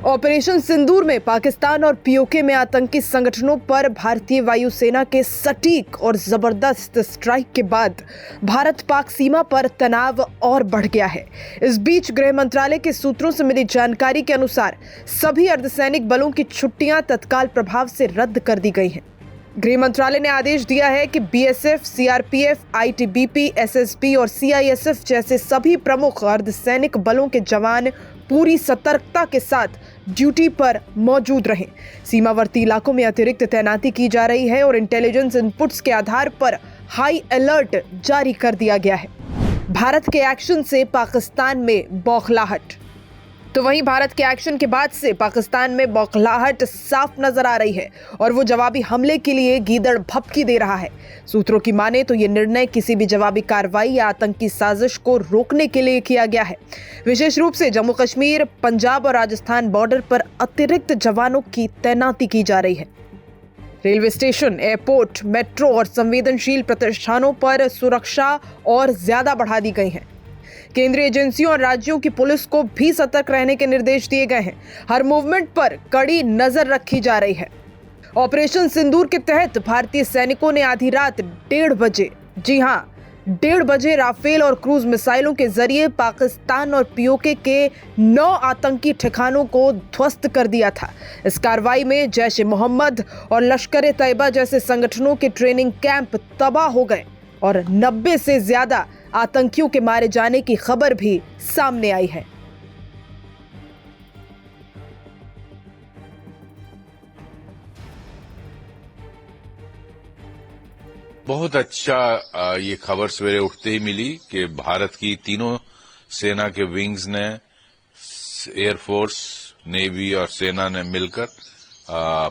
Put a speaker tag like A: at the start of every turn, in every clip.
A: Operation सिंदूर में पाकिस्तान और PoK में आतंकी संगठनों पर भारतीय वायुसेना के सटीक और जबरदस्त स्ट्राइक के बाद भारत पाक सीमा पर तनाव और बढ़ गया है। इस बीच गृह मंत्रालय के सूत्रों से मिली जानकारी के अनुसार सभी अर्धसैनिक बलों की छुट्टियां तत्काल प्रभाव से रद्द कर दी गई हैं। गृह मंत्रालय ने आदेश दिया है कि बीएसएफ, सीआरपीएफ, आईटीबीपी, एसएसबी और सीआईएसएफ जैसे सभी प्रमुख अर्धसैनिक बलों के जवान पूरी सतर्कता के साथ ड्यूटी पर मौजूद रहें। सीमावर्ती इलाकों में अतिरिक्त तैनाती की जा रही है और इंटेलिजेंस इनपुट्स के आधार पर हाई अलर्ट जारी कर दिया गया है। भारत के एक्शन से पाकिस्तान में बौखलाहट। तो वहीं भारत के एक्शन के बाद से पाकिस्तान में बौखलाहट साफ नजर आ रही है और वो जवाबी हमले के लिए गीदड़ भभकी दे रहा है। सूत्रों की माने तो ये निर्णय किसी भी जवाबी कार्रवाई या आतंकी साजिश को रोकने के लिए किया गया है। विशेष रूप से जम्मू कश्मीर, पंजाब और राजस्थान बॉर्डर पर अतिरिक्त जवानों की तैनाती की जा रही है। रेलवे स्टेशन, एयरपोर्ट, मेट्रो और संवेदनशील प्रतिष्ठानों पर सुरक्षा और ज्यादा बढ़ा दी गई है। केंद्रीय एजेंसियों और राज्यों की पुलिस को भी सतर्क रहने के निर्देश दिए गए हैं। हर मूवमेंट पर कड़ी नजर रखी जा रही है। ऑपरेशन सिंदूर के तहत भारतीय सैनिकों ने आधी रात 1:30 बजे, जी हां 1:30 बजे राफेल और क्रूज मिसाइलों के जरिए पाकिस्तान और पीओके के 9 आतंकी ठिकानों को ध्वस्त कर दिया था। इस कार्रवाई में जैश ए मोहम्मद और लश्कर ए तैयबा जैसे संगठनों के ट्रेनिंग कैंप तबाह हो गए और 90 से ज्यादा आतंकियों के मारे जाने की खबर भी सामने आई है।
B: बहुत अच्छा ये खबर सवेरे उठते ही मिली कि भारत की तीनों सेना के विंग्स ने, एयरफोर्स, नेवी और सेना ने मिलकर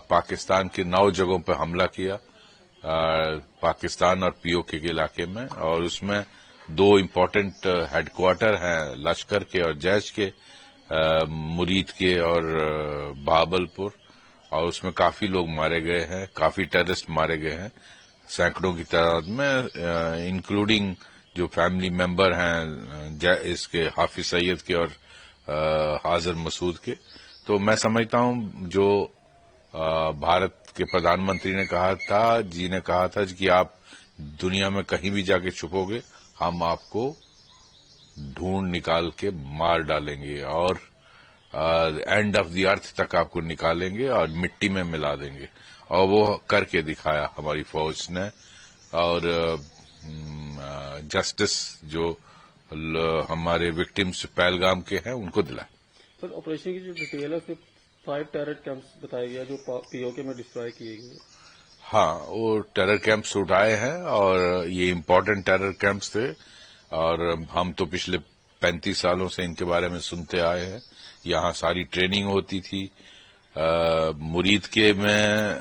B: पाकिस्तान के 9 जगहों पर हमला किया, पाकिस्तान और पीओके के इलाके में। और उसमें 2 इम्पोर्टेंट हेडक्वार्टर हैं लश्कर के और जैश के, मुरीद के और बहावलपुर, और उसमें काफी लोग मारे गए हैं, काफी टेररिस्ट मारे गए हैं, सैकड़ों की तादाद में, इंक्लूडिंग जो फैमिली मेंबर हैं इसके हाफिज सईद के और हाजिर मसूद के। तो मैं समझता हूं जो भारत के प्रधानमंत्री ने कहा था कि आप दुनिया में कहीं भी जाके छुपोगे, हम आपको ढूंढ निकाल के मार डालेंगे और एंड ऑफ द अर्थ तक आपको निकालेंगे और मिट्टी में मिला देंगे। और वो करके दिखाया हमारी फौज ने, और जस्टिस जो हमारे विक्टिम्स पहलगाम के हैं उनको दिलाया।
C: सर, ऑपरेशन की जो डिटेल है उसमें 5 टेरर कैंप्स बताया गया जो पीओके में डिस्ट्रॉय किए गए।
B: हाँ, वो टेरर कैंप्स उठाए हैं और ये इम्पोर्टेंट टेरर कैंप्स थे और हम तो पिछले 35 सालों से इनके बारे में सुनते आए हैं। यहाँ सारी ट्रेनिंग होती थी। मुरीद के में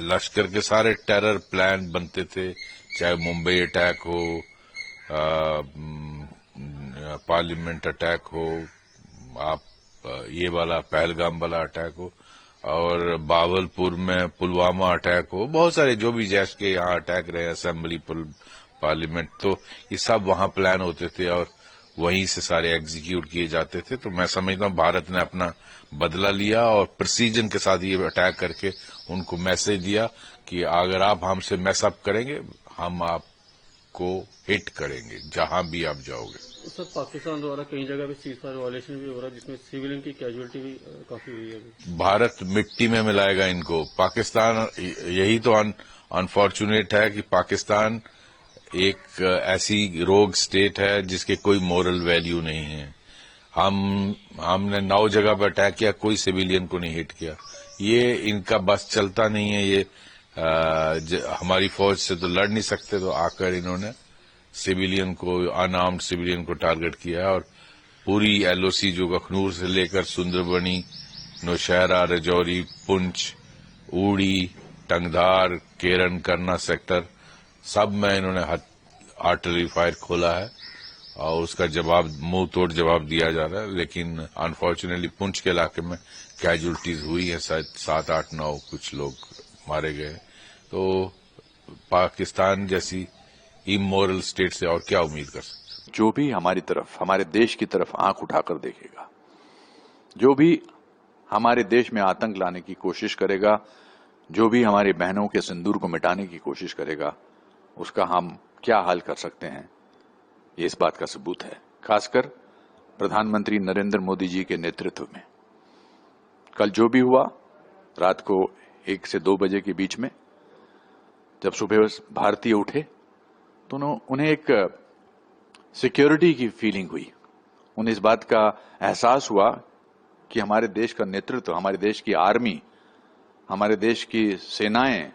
B: लश्कर के सारे टेरर प्लान बनते थे, चाहे मुंबई अटैक हो, पार्लियामेंट अटैक हो, आप ये वाला पहलगाम वाला अटैक हो, और बावलपुर में पुलवामा अटैक हो, बहुत सारे जो भी जैश के यहाँ अटैक रहे, असेंबली, पार्लियामेंट, तो ये सब वहां प्लान होते थे और वहीं से सारे एग्जीक्यूट किए जाते थे। तो मैं समझता हूँ भारत ने अपना बदला लिया और प्रिसीजन के साथ ये अटैक करके उनको मैसेज दिया कि अगर आप हमसे मैसअप करेंगे, हम आपको हिट करेंगे जहां भी आप जाओगे।
C: सर, पाकिस्तान द्वारा कई जगह पे सीजफायर वायलेशन भी हो रहा है जिसमें सिविलियन की कैजुअलिटी भी काफी हुई है। भारत
B: मिट्टी में मिलाएगा इनको। पाकिस्तान, यही तो अनफॉर्चुनेट है कि पाकिस्तान एक ऐसी रोग स्टेट है जिसके कोई मोरल वैल्यू नहीं है। हमने 9 जगह पर अटैक किया, कोई सिविलियन को नहीं हिट किया। ये इनका बस चलता नहीं है। ये हमारी फौज से तो लड़ नहीं सकते, तो आकर इन्होंने सिविलियन को, अनआर्म्ड सिविलियन को टारगेट किया है। और पूरी एलओसी जो अखनूर से लेकर सुंदरबनी, नौशहरा, राजौरी, पुंछ, ऊड़ी, टंगधार, केरन, करना सेक्टर, सब में इन्होंने आर्टिलरी फायर खोला है और उसका जवाब, मुंह तोड़ जवाब दिया जा रहा है। लेकिन अनफॉर्चुनेटली पुंछ के इलाके में कैजुअलिटीज हुई है, शायद 7, 8, 9 कुछ लोग मारे गए। तो पाकिस्तान जैसी इमोरल स्टेट से और क्या उम्मीद कर सकते?
D: जो भी हमारी तरफ, हमारे देश की तरफ आंख उठाकर देखेगा, जो भी हमारे देश में आतंक लाने की कोशिश करेगा, जो भी हमारी बहनों के सिंदूर को मिटाने की कोशिश करेगा, उसका हम क्या हल कर सकते हैं, ये इस बात का सबूत है। खासकर प्रधानमंत्री नरेंद्र मोदी जी के नेतृत्व में कल जो भी हुआ, रात को 1 से 2 बजे के बीच में जब सुबह भारतीय उठे तो उन्हें एक सिक्योरिटी की फीलिंग हुई। उन्हें इस बात का एहसास हुआ कि हमारे देश का नेतृत्व, हमारे देश की आर्मी, हमारे देश की सेनाएं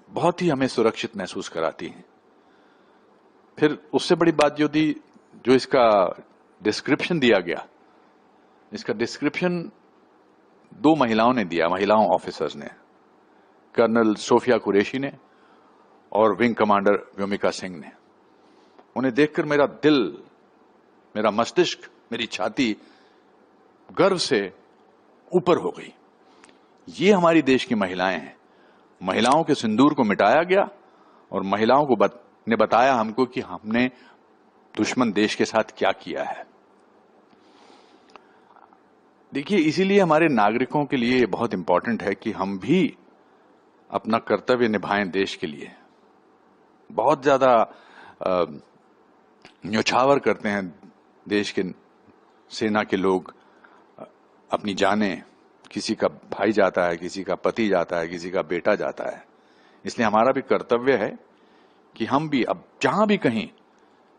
D: बहुत ही हमें सुरक्षित महसूस कराती हैं। फिर उससे बड़ी बात जो थी, जो इसका डिस्क्रिप्शन दिया गया, इसका डिस्क्रिप्शन 2 महिलाओं ने दिया, महिलाओं ऑफिसर्स ने, कर्नल सोफिया कुरैशी ने और विंग कमांडर व्योमिका सिंह ने। उन्हें देखकर मेरा दिल, मेरा मस्तिष्क, मेरी छाती गर्व से ऊपर हो गई। ये हमारी देश की महिलाएं हैं। महिलाओं के सिंदूर को मिटाया गया और महिलाओं को ने बताया हमको कि हमने दुश्मन देश के साथ क्या किया है। देखिए, इसीलिए हमारे नागरिकों के लिए बहुत इंपॉर्टेंट है कि हम भी अपना कर्तव्य निभाएं देश के लिए। बहुत ज्यादा न्योछावर करते हैं देश के सेना के लोग, अपनी जानें, किसी का भाई जाता है, किसी का पति जाता है, किसी का बेटा जाता है। इसलिए हमारा भी कर्तव्य है कि हम भी अब जहां भी कहीं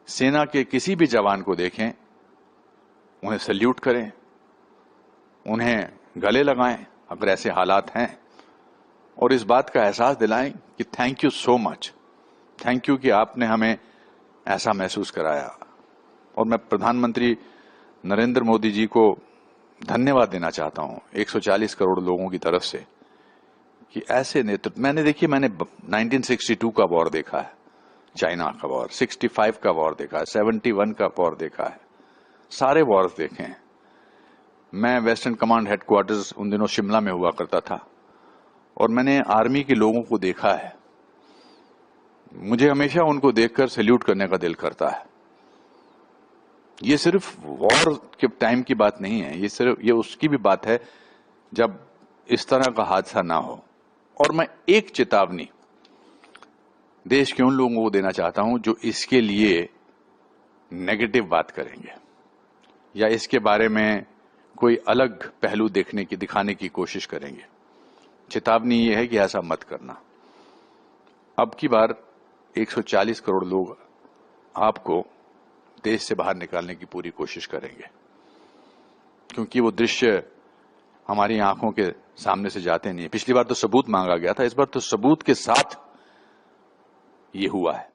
D: सेना के किसी भी जवान को देखें, उन्हें सैल्यूट करें, उन्हें गले लगाएं अगर ऐसे हालात हैं, और इस बात का एहसास दिलाएं कि thank you so much, thank you कि आपने हमें ऐसा महसूस कराया। और मैं प्रधानमंत्री नरेंद्र मोदी जी को धन्यवाद देना चाहता हूं 140 करोड़ लोगों की तरफ से कि ऐसे नेतृत्व। मैंने 1962 का वॉर देखा है, चाइना का वॉर, 65 का वॉर देखा है, 71 का वॉर देखा है, सारे वॉर्स देखे हैं। मैं वेस्टर्न कमांड हेडक्वार्टर्स उन दिनों शिमला में हुआ करता था और मैंने आर्मी के लोगों को देखा है। मुझे हमेशा उनको देखकर सैल्यूट करने का दिल करता है। ये सिर्फ वॉर के टाइम की बात नहीं है, ये उसकी भी बात है जब इस तरह का हादसा ना हो। और मैं एक चेतावनी देश के उन लोगों को देना चाहता हूं जो इसके लिए नेगेटिव बात करेंगे या इसके बारे में कोई अलग पहलू दिखाने की कोशिश करेंगे। चेतावनी ये है कि ऐसा मत करना। अब की बार 140 करोड़ लोग आपको देश से बाहर निकालने की पूरी कोशिश करेंगे, क्योंकि वो दृश्य हमारी आंखों के सामने से जाते नहीं है। पिछली बार तो सबूत मांगा गया था, इस बार तो सबूत के साथ ये हुआ है।